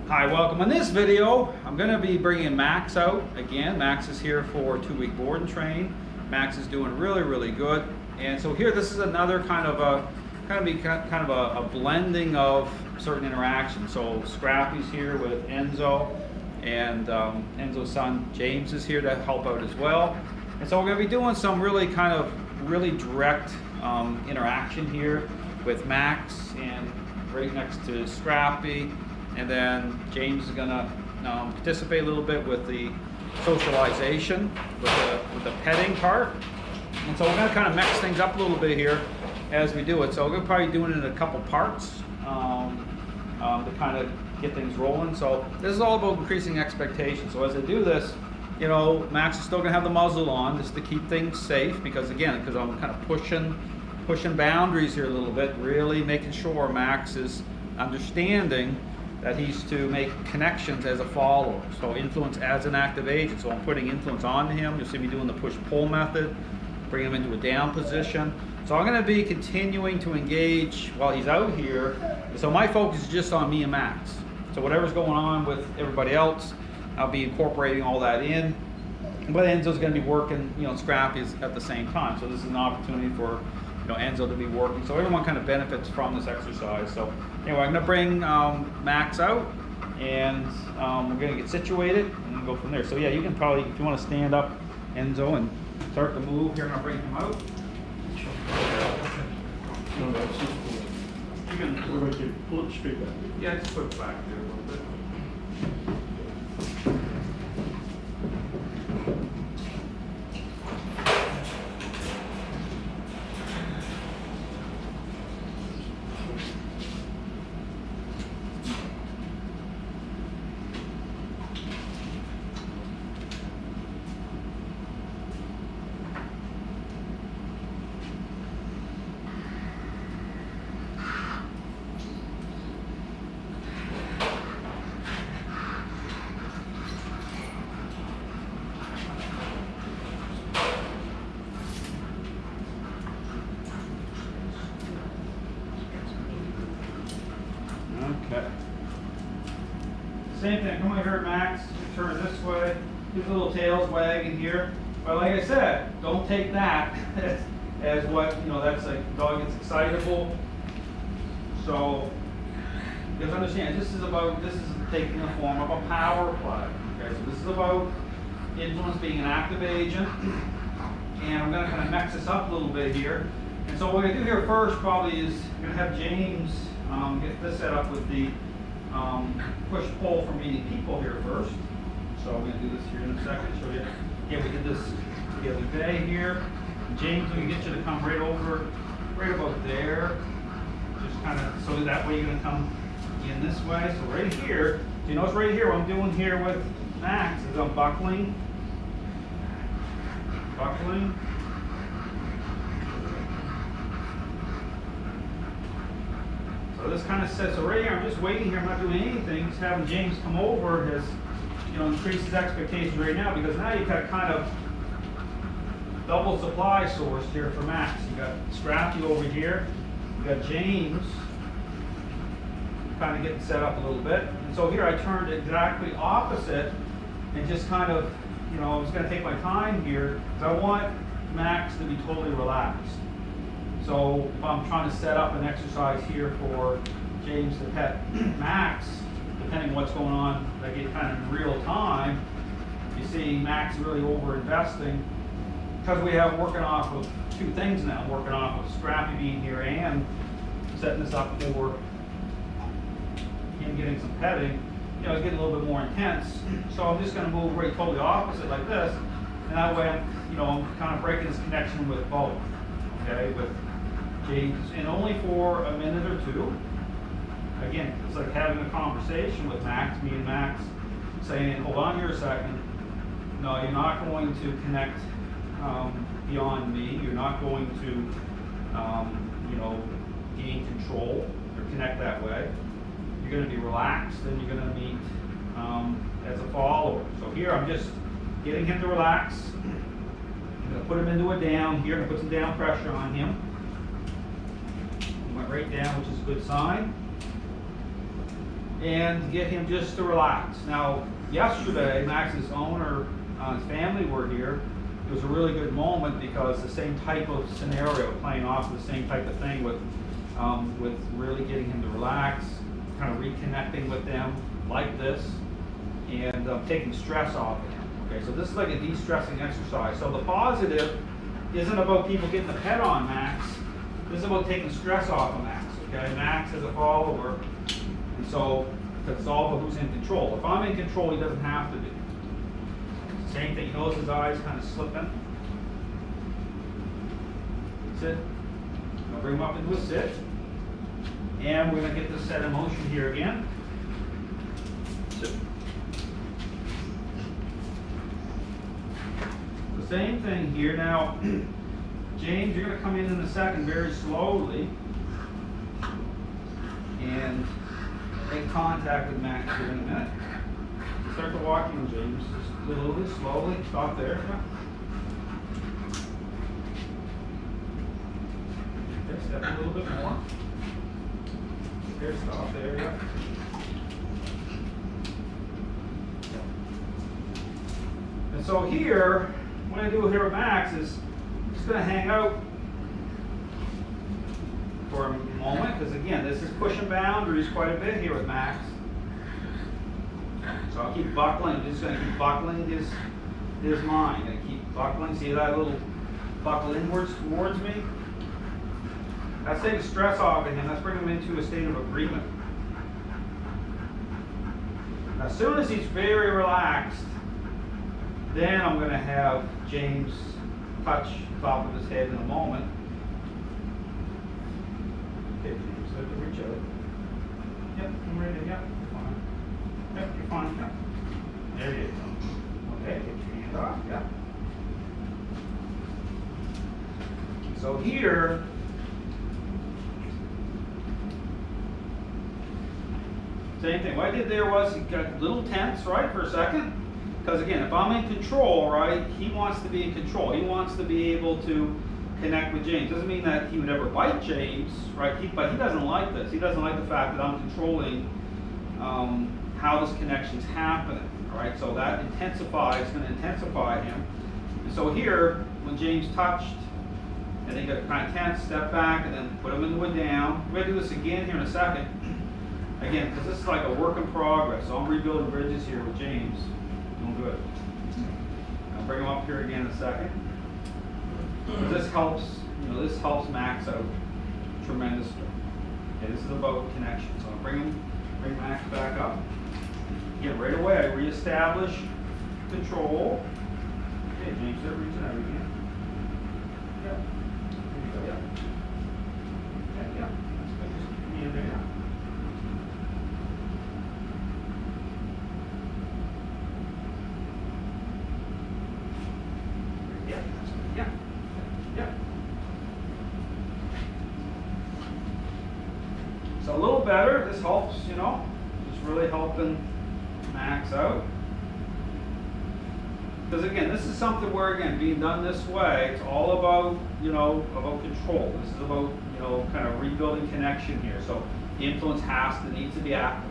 Hi, welcome. In this video, I'm going to be bringing Max out again. Max is here for a 2-week board and train. Max is doing really good. And so here, this is another kind of a blending of certain interactions. So Scrappy's here with Enzo, and Enzo's son James is here to help out as well. And so we're going to be doing some really direct interaction here with Max, and right next to Scrappy. And then James is going to participate a little bit with the socialization, with the petting part. And so we're going to kind of mix things up a little bit here as we do it. So we're going to probably do it in a couple parts to kind of get things rolling. So this is all about increasing expectations. So as I do this, you know, Max is still going to have the muzzle on just to keep things safe, because I'm kind of pushing boundaries here a little bit, really making sure Max is understanding that he's to make connections as a follower. So influence as an active agent. So I'm putting influence on him. You'll see me doing the push-pull method, bring him into a down position. So I'm going to be continuing to engage while he's out here. So my focus is just on me and Max. So whatever's going on with everybody else, I'll be incorporating all that in. But Enzo's going to be working, you know, Scrappy's at the same time. So this is an opportunity for, you know, Enzo to be working. So everyone kind of benefits from this exercise. So anyway, I'm going to bring Max out, and we're going to get situated and go from there. So yeah, you can probably, if you want to stand up, Enzo, and start to move here, and I'll bring him out. No, that's just cool. You can Pull it straight back. Yeah, just put it back there a little bit. Okay. Same thing, come over here, Max. Turn this way. His little tail's wagging here. But like I said, don't take that as what, you know, that's like dog gets excitable. So, you have to understand, this is taking the form of a power play. Okay, so this is about influence being an active agent. And I'm going to kind of mix this up a little bit here. And so what we're going to do here first probably is we're going to have James get this set up with the push-pull for meeting people here first. So I'm going to do this here in a second. Show you. Yeah, we did this the other day here. James, we can get you to come right over, right about there. Just kind of, so that way you're going to come in this way. So right here, so you notice right here what I'm doing here with Max is I'm buckling. So this kind of says, so right here, I'm just waiting here, I'm not doing anything, just having James come over has, you know, increased his expectations right now, because now you've got kind of double supply source here for Max. You got Scrappy over here, you got James kind of getting set up a little bit. And so here I turned exactly opposite and just kind of, you know, I was going to take my time here because I want Max to be totally relaxed. So if I'm trying to set up an exercise here for James to pet Max, depending on what's going on, I get kind of in real time, you see Max really over-investing, because we have working off of two things now, working off of Scrappy being here and setting this up for him getting some petting. You know, it's getting a little bit more intense. So I'm just going to move right totally opposite like this, and that way I'm kind of breaking this connection with both, okay, with James, and only for a minute or two. Again, it's like having a conversation with Max, me and Max, saying, hold on here a second. No, you're not going to connect beyond me. You're not going to, you know, gain control or connect that way. You're going to be relaxed, and you're going to meet as a follower. So here I'm just getting him to relax. I'm going to put him into a down here, and put some down pressure on him. He went right down, which is a good sign. and get him just to relax. Now, yesterday, Max's owner, his family were here. It was a really good moment because the same type of scenario, playing off the same type of thing with really getting him to relax, kind of reconnecting with them like this, and taking stress off of him. Okay, so this is like a de-stressing exercise. So the positive isn't about people getting the pet on Max. This is about taking stress off of Max. Okay, Max is a follower, and so it's all about who's in control. If I'm in control, he doesn't have to be. Same thing. He knows his eyes kind of slipping. Sit. I'll bring him up into a sit, and we're going to get this set in motion here again. Sit. The same thing here. Now, James, you're going to come in a second very slowly and make contact with Max here in a minute. Start the walking, James. Just a little bit slowly. Stop there. Yeah. Okay, step a little bit more. There, stop there. Yeah. And so here, what I do here with Max is I'm just going to hang out for a moment, because again, this is pushing boundaries quite a bit here with Max. So I'll keep buckling. I'm just going to keep buckling his mind. I keep buckling. See that little buckle inwards towards me? That's taking stress off of him. That's bringing him into a state of agreement. Now, as soon as he's very relaxed, then I'm going to have James touch the top of his head in a moment. Okay, James, let me reach out. Yep, I'm ready. Yep, you're fine. Yep, you're fine. Yep. There you go. Okay, get your hand off. Yep. So here, same thing. What I did there was he got a little tense, right, for a second. Because again, if I'm in control, right, he wants to be in control. He wants to be able to connect with James. Doesn't mean that he would ever bite James, right? But he doesn't like this. He doesn't like the fact that I'm controlling how this connection's happening. All right, so that intensifies, going to intensify him. And so here, when James touched, and he got kind of tense, step back, and then put him in the wood down. We're going to do this again here in a second. Again, because this is like a work in progress. So I'm rebuilding bridges here with James. Doing good. I'll bring him up here again in a second. This helps, this helps Max out tremendously. Okay, this is about connection. So I'll bring Max back up. Again, right away I reestablish control. Okay, James, start reaching out again. Yeah. There you go. Yeah. Yeah. That's good. Just keep me in there. Yeah. Yeah. That's good. Yeah. Yeah. So a little better. This helps, just really helping Max out. Because again, this is something where, again, being done this way, it's all about, about control. This is about, kind of rebuilding connection here. So the influence needs to be active.